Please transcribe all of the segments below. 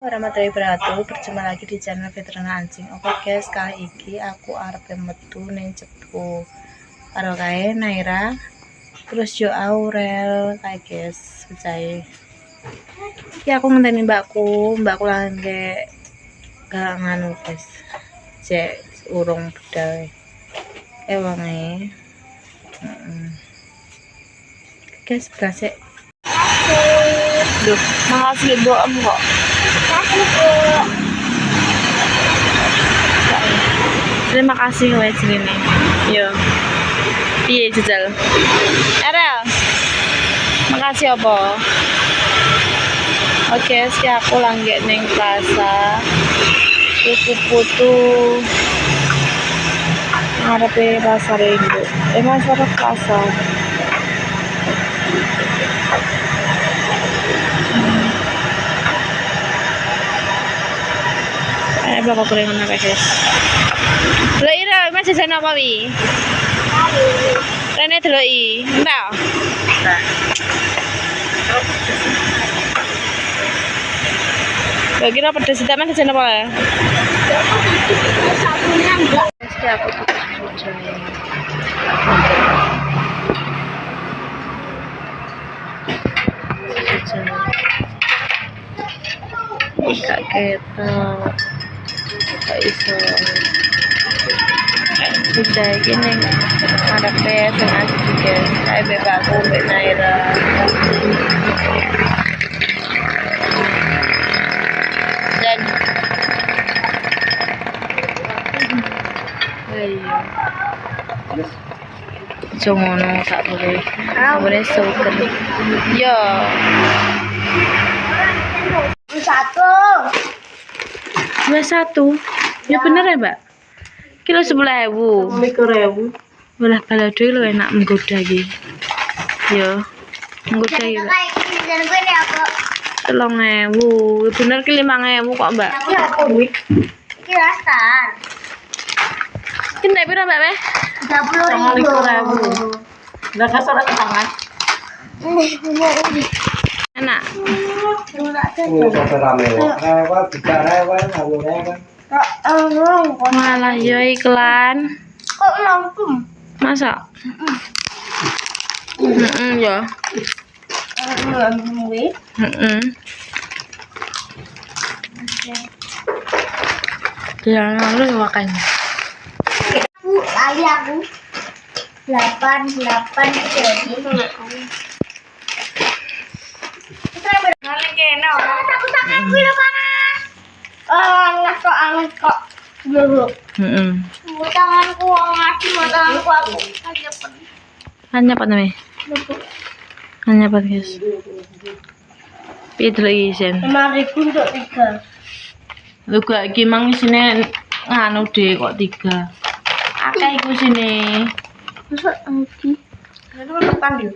Warahmatullahi wabarakatuh. Berjumpa lagi di channel Veterana Anjing. Oke guys, kali ini aku arep metu ning Cepu karo kae Naira terus yo Aurel kae guys. Percaya iki aku ngenteni mbakku lagi gak nganu guys, cek urung bedal wangi. Guys, berasik. Duh, makasih Bu Om kok. Terima kasih wes gini. Yo. Piye jajal? Erel. Makasih apa? Oke, sekarang aku lagi neng plaza. Putu-putu. Ngarepe pasar induk. Pasar plaza. Bapak kurengan apa guys? Delok ira mas jajan apa wi? Rene deloki. Entar. Kira pedes tidak mas jajan apa ya? Satunya enggak. Pasti aku tutup jajan. Bisa kita iso sudah gini ada PS yang asli guys. Saya bebakku mbak Naira dan ayo jongono tak boleh suker yo satu ya bener ya mbak kilo 10.000 belah balado lo enak menggoda gitu ya menggoda gitu 3.000 bener ke 5.000 kok mbak kira star kena berapa mbak 30.000 nggak kasar tangan enak malah yo iklan kok langsung masa ya jangan lu makanya aku 8 jadi anget kok dulu. Tanganku ngasih tanganku aku hanya apa namanya? Hanya apa guys? Piye lagi sen? 5.000 untuk 3. Lu gak iki mang isine nganu deh kok 3. Akeh iku sini. Masuk lagi. Itu tekan yo.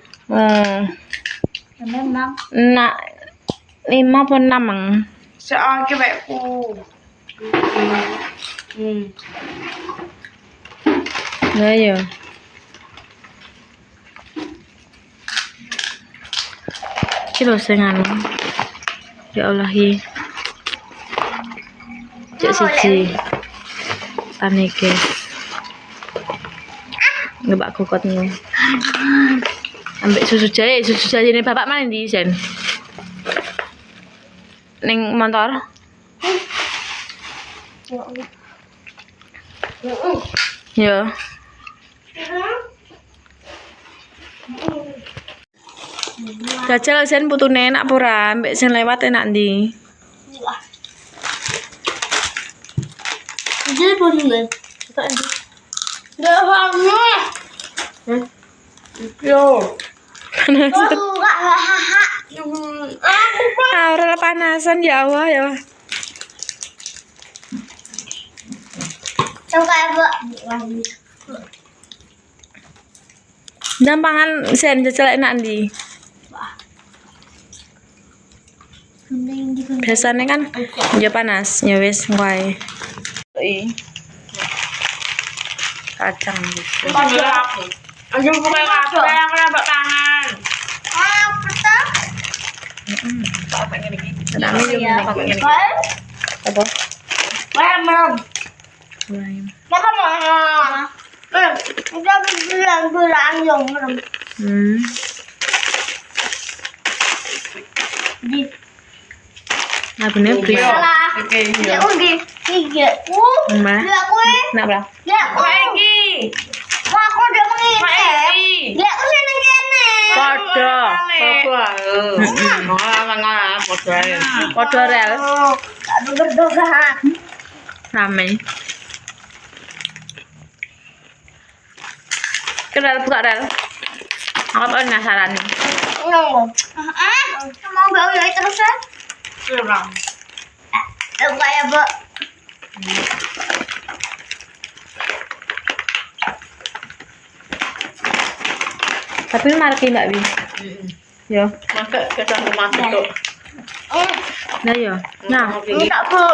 Memang. Nak 5 apa 6 mang? Soalnya bekku. Nah ya. Kilo sengan. Ya Allah hi. Cek siji. Tane guys. Ngebak kokotmu. Ambek susu jahe ini bapak mana di sen? Neng motor. Ya. Jajal sen putune enak pura, mbek sen lewat enak ndi? Jadi boleh nggak? Kita ini. Nggak banget. Yo. Panas. Hahaha. Aurel panasan ya Allah ya. Coba Mbak. Jampangan sen jajal enak ndi? Biasanya kan ya panas, ya wis wae. Kacang gitu. Anjing buka kabeh aku nambah tangan. Apa tuh? Tak pengen iki. Tak minum Ya, ini. Pak. Apa? Belum. Lain. Makan mana? Kita bilang dong. Di Nah bener beli. salah. Ya udah. Tiga. Mbak. Ya kue. Nak berapa? Ya kue. Wah, aku udah menginap. Ya aku seneng kene. Podo. Podo rel. Aduh berdoa. Rame. Rel buka rel. Aku tuh penasaran. Nunggu. Mau bau ya terus ya? Kurang. Enggak ya, Bu. Tapi marki Mbak Wi. Yo. Masa kita rumah itu. Nah yo. Nah. Enggak, Bu.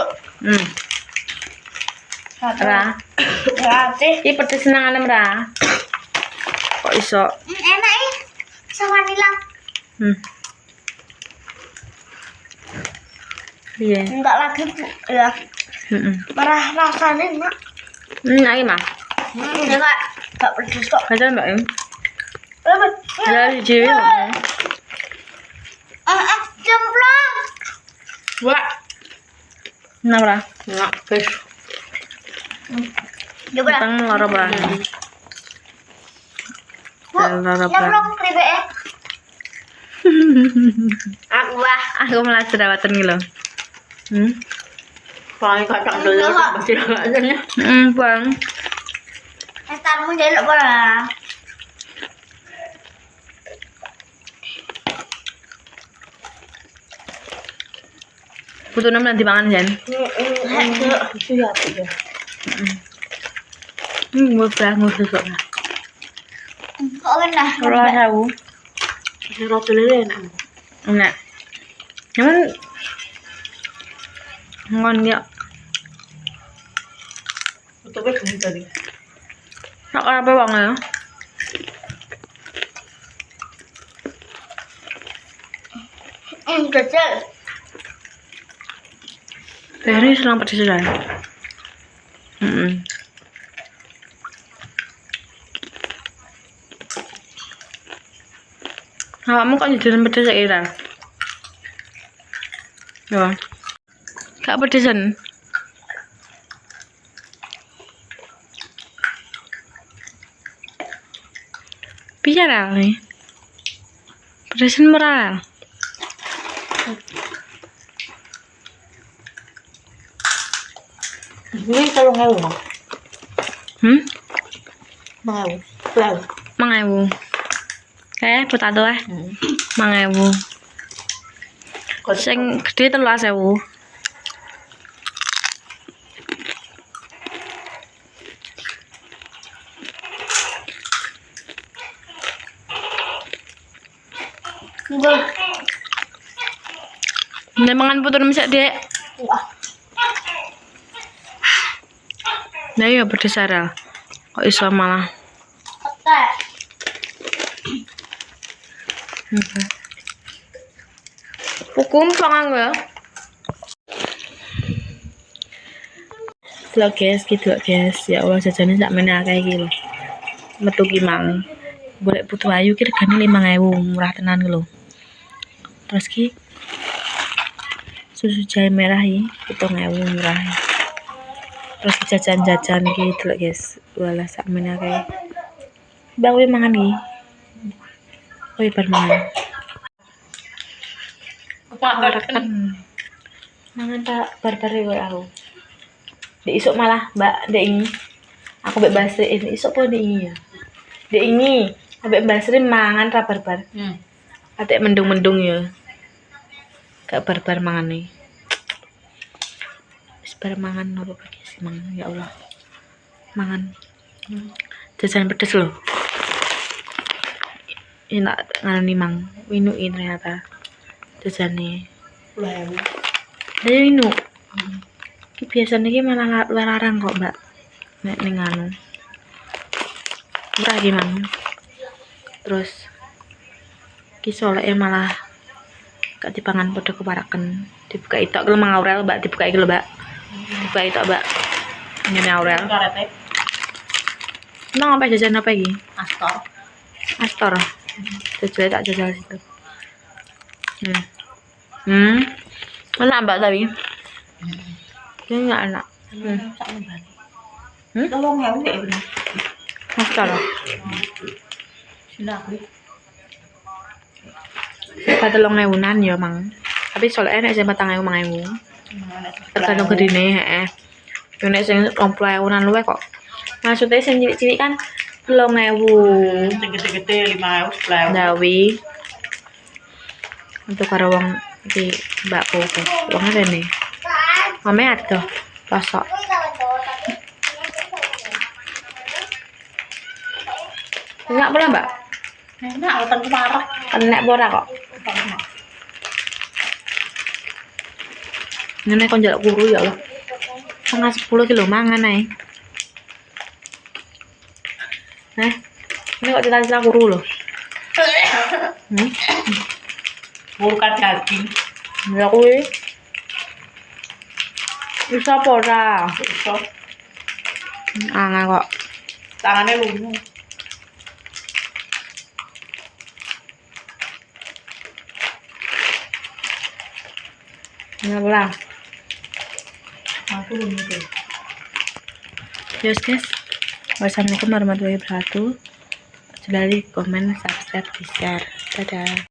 Ra. Gratis. Iki pedes senengane ra. Kok iso? Enak ih. Sama Nila. Iya. Enggak lagi, Bu. Ya. Merah rasanya, Mak. Nah, ini mah. Enggak pedes kok. Kacau Mbak Wi. Ada jiwi. Cemplung. Wah, Nah, ra. nggak guys. Coba. Tang loro ra. Bu, cemplung keripik ya. Wah. Aku malah jerawatan gitu loh. Paling kacang dulu pasti rasanya. Bang. Entarmu jelek pula. Butuh nanti makan Jan. Itu ya apa ya? Gue pernah ngurus kok. Kok enak? Kalau tahu, Ini roti lele enak. enggak. Cuman ngon ya. Tutupnya gini tadi. Nak apa bang ya? Kecil. Ini senang pedes sudah. Kamu kok jadi pedes ya Ira? Ya. Kak pedesan. Piye ra nih? Pedesan merah. Ini kalau ngewu mah. Ngewu. Ngewu. 10.000. Kayak potato ya. 5.000. Sing gede 13.000. Nek mangan putu mesek, Dek. Nah iya pedes Sarel. Kok iso malah. Hukum pangang ya. Vlog guys, gitu guys. Ya Allah jajane sak meneh akeh iki lho. Metu ki mang. Golek putu ayu ki regane 5.000, murah tenan ki lho. Terus ki susu jahe merah iki 7.000 murah. Terus jajan-jajan iki delok guys. Walah sak meneh akeh. Bang kowe mangan iki. Kowe bar mangan. Mangan tak barbar kowe aku. Dek isuk malah Mbak dek ini. Aku mbek Basri ini isuk po dek ini ya. Dek ini ambek Basri mangan ra barbar. Atek mendung-mendung ya. Gak barbar mangane. Wis bar mangan apa lagi sih mangan ya Allah. Mangan. Jajan pedes loh. Enak nganoni mang. Winuki ternyata. Jajane. Lah. Lah winu. Ki biasane ki malah larang kok, Mbak. Nek ning anu. Murah ki mang. Terus ki soleke malah gak dipangan padha keparaken Dibuka itu kalau Mang Aurel, Mbak, dibuka itu, Mbak. Dibuka itu, Mbak. Ini Aurel. Karate. Emang apa jajan apa ini? Astor. Astor. Jajal tak jajal situ. Enak Mbak tapi. Ini enggak enak. Tolong ya udah bener. Astor. Sini aku. Kita 3.000-an ya, Mang. Tapi soalnya enak sih 4.000. Tergantung gedine, heeh. Yo nek sing 20.000-an luwe kok. Maksudnya sing cilik-cilik kan 3.000. Sing gede-gede 5.000, 10.000. Dawi. Untuk karo wong iki mbakku. Wong rene. Mame ado. Pasok. Enak pula, Mbak. Enak, weteng parah. Enak ora kok. Ngene kon njaluk kuru ya Allah. 10 kilo mangan ae. Ini kok cita-cita kuru loh. Bukan daging. Ya kuwi. Bisa apa ora? Iso. Angel kok. Tangannya lunyu. Enggak pulang. Aku lunyu tuh. Yes guys. Wassalamualaikum warahmatullahi wabarakatuh. Jangan lupa komen, subscribe, di share. Dadah.